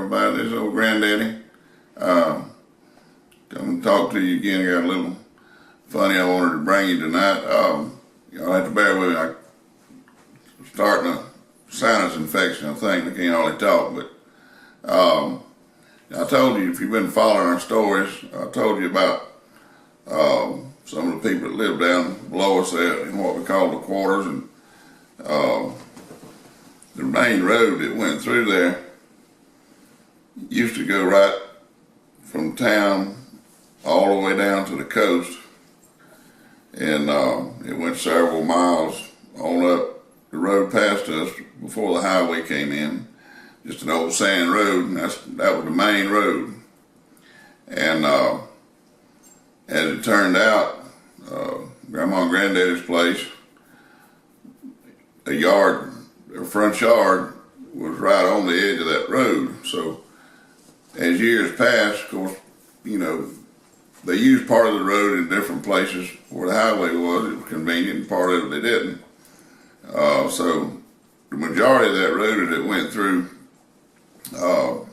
everybody. This is old Granddaddy. Come and talk to you again. I got a little funny I wanted to bring you tonight. Y'all have to bear with me. I'm starting a sinus infection, I think. I can't hardly talk, but I told you, if you've been following our stories, I told you about some of the people that live down below us there in what we call the quarters, and the main road that went through there used to go right from town all the way down to the coast, and it went several miles on up the road past us before the highway came in. Just an old sand road, and that was the main road. And as it turned out, Grandma and Granddaddy's place, their front yard was right on the edge of that road. So as years passed, of course, you know, they used part of the road in different places where the highway was. It was convenient, and part of it they didn't. So the majority of that road as it went through the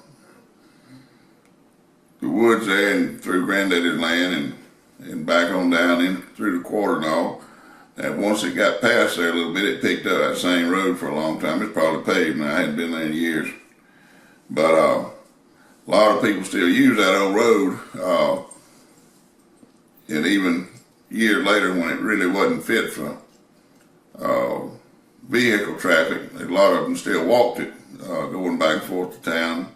woods there and through Granddaddy's land and back on down in through the quarter and all. And once it got past there a little bit, it picked up that same road for a long time. It's probably paved now. I hadn't been there in years. But a lot of people still use that old road. And even years later, when it really wasn't fit for vehicle traffic, a lot of them still walked it, going back and forth to town.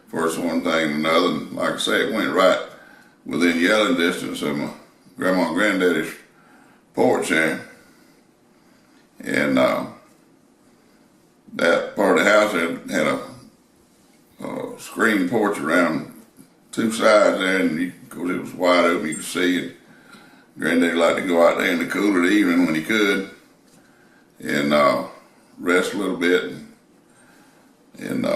First one thing and another, and like I say, it went right within yelling distance of my Grandma and Granddaddy's porch there. And that part of the house had a screen porch around two sides there, and of course it was wide open, you could see it. Granddaddy liked to go out there in the cool of the evening when he could, and rest a little bit, and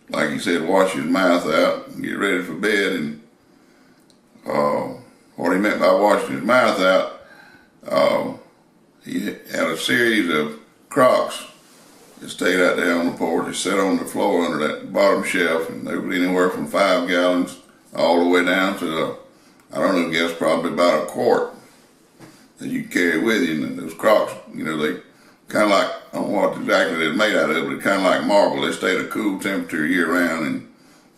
like he said, wash his mouth out and get ready for bed. And what he meant by washing his mouth out, he had a series of Crocs that stayed out there on the porch. They sat on the floor under that bottom shelf, and they were anywhere from 5 gallons all the way down to, I don't know, guess probably about a quart that you carry with you. And those Crocs, you know, they kind of like, I don't know what exactly they're made out of, but kind of like marble. They stayed at a cool temperature year round and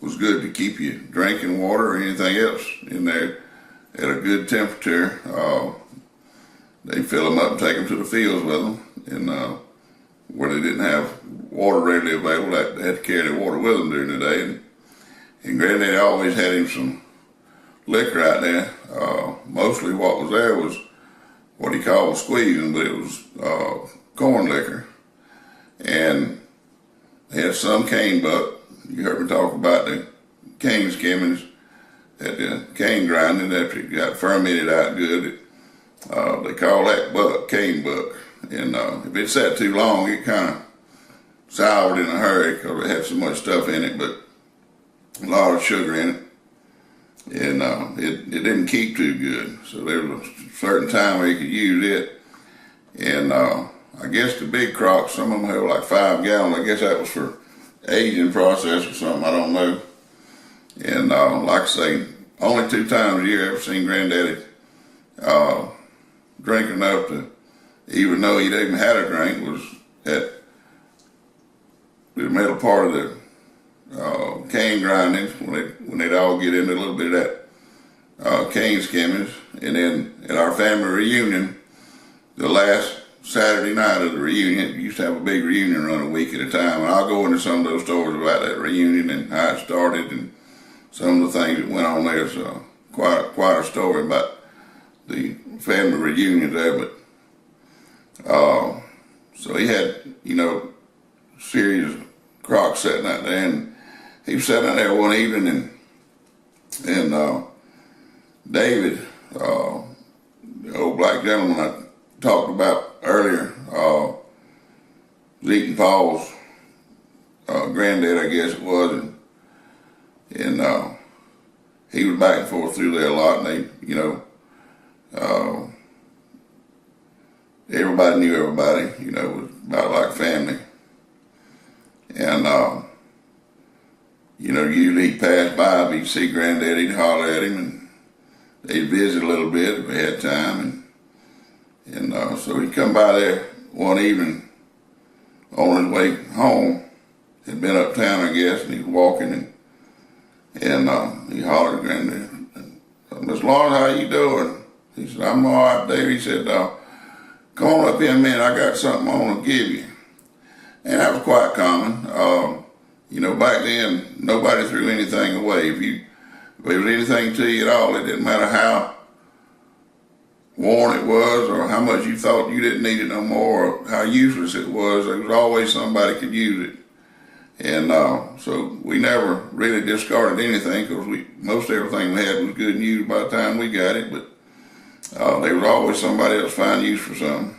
was good to keep you drinking water or anything else in there at a good temperature. They fill them up and take them to the fields with them, and where they didn't have water readily available, they had to carry their water with them during the day. And Granddaddy always had him some liquor out there. Mostly what was there was what he called Squeezin, but it was corn liquor. And they had some cane buck. You heard me talk about the cane skimmings at the cane grinding after it got fermented out good. They call that buck cane buck. And if it sat too long, it kind of soured in a hurry because it had so much stuff in it, but a lot of sugar in it. And it didn't keep too good. So there was a certain time where you could use it. And I guess the big Crocs, some of them have like 5 gallons. I guess that was for aging process or something, I don't know. And like I say, only 2 times a year I've ever seen Granddaddy drink enough to, even though he'd even had a drink, was at the middle part of the cane grinding when they'd all get into a little bit of that cane skimmings. And then at our family reunion, the last Saturday night of the reunion, we used to have a big reunion run a week at a time, and I'll go into some of those stories about that reunion and how it started and some of the things that went on there. So quite a story about the family reunion there. But so he had, you know, a series of Crocs sitting out there, and he was sitting out there one evening, and David, the old black gentleman I talked about earlier, was eating Paul's granddad, I guess it was, and he was back and forth through there a lot, and they, you know, everybody knew everybody, you know, it was about like family. And, you know, passed by, if he'd see Granddaddy, he'd holler at him, and they'd visit a little bit if they had time. And so he'd come by there one evening on his way home. He'd been uptown, I guess, and he was walking, and he hollered at Granddaddy, "Miss Lawrence, how you doing?" He said, "I'm all right, Dave." He said, "Come on up here a minute, I got something I want to give you." And that was quite common. You know, back then, nobody threw anything away. If there was anything to you at all, it didn't matter how worn it was or how much you thought you didn't need it no more or how useless it was, there was always somebody could use it. And so we never really discarded anything because most everything we had was good and used by the time we got it, but there was always somebody else find use for something.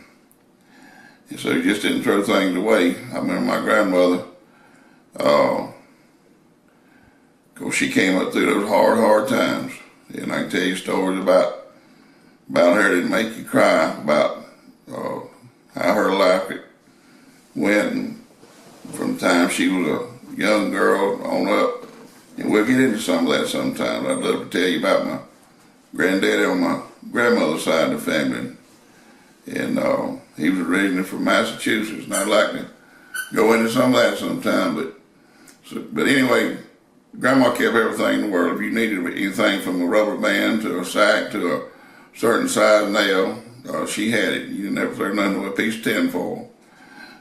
And so you just didn't throw things away. I remember my grandmother, of course, she came up through those hard times. And I can tell you stories about her that make you cry, about how her life went, and from the time she was a young girl on up. And we'll get into some of that sometime. I'd love to tell you about my granddaddy on my grandmother's side of the family. And he was originally from Massachusetts, and I'd like to go into some of that sometime. But anyway, Grandma kept everything in the world. If you needed anything from a rubber band to a sack to a certain size nail, she had it. You didn't ever throw nothing with a piece of tinfoil.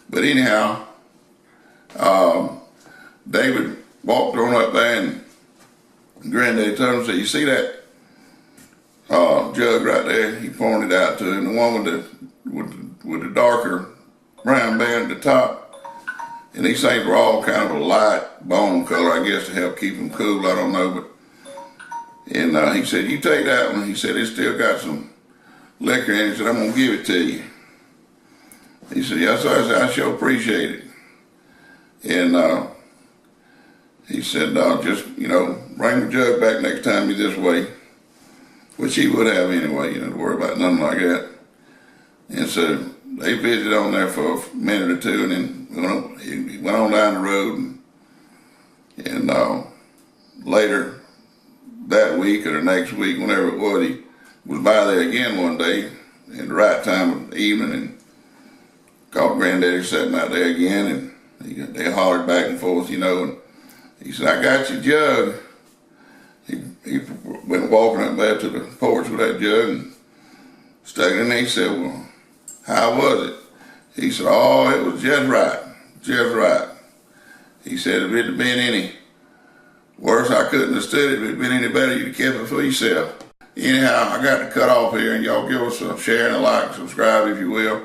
But anyhow, David walked on up there, and Granddaddy told him, said, "You see that jug right there?" He pointed out to him, the one with the darker brown band at the top. And these things were all kind of a light bone color, I guess, to help keep them cool. I don't know, and he said, "You take that one." He said, "It's still got some liquor in it." He said, "I'm gonna give it to you." He said, "Yes, sir." I said, "I sure appreciate it." And he said, "Just, bring the jug back next time you're this way," which he would have anyway, to worry about nothing like that. And so they visited on there for a minute or two, and then he went on down the road, and later that week or the next week, whenever it was, he was by there again one day at the right time of the evening, and caught Granddaddy sitting out there again, and they hollered back and forth, and he said, "I got your jug." He went walking up there to the porch with that jug and stuck it in there. He said, "Well, how was it?" He said, "Oh, it was just right, just right." He said, "If it had been any worse, I couldn't have stood it. If it had been any better, you'd have kept it for yourself." Anyhow, I got to cut off here, and y'all give us a share and a like, subscribe if you will.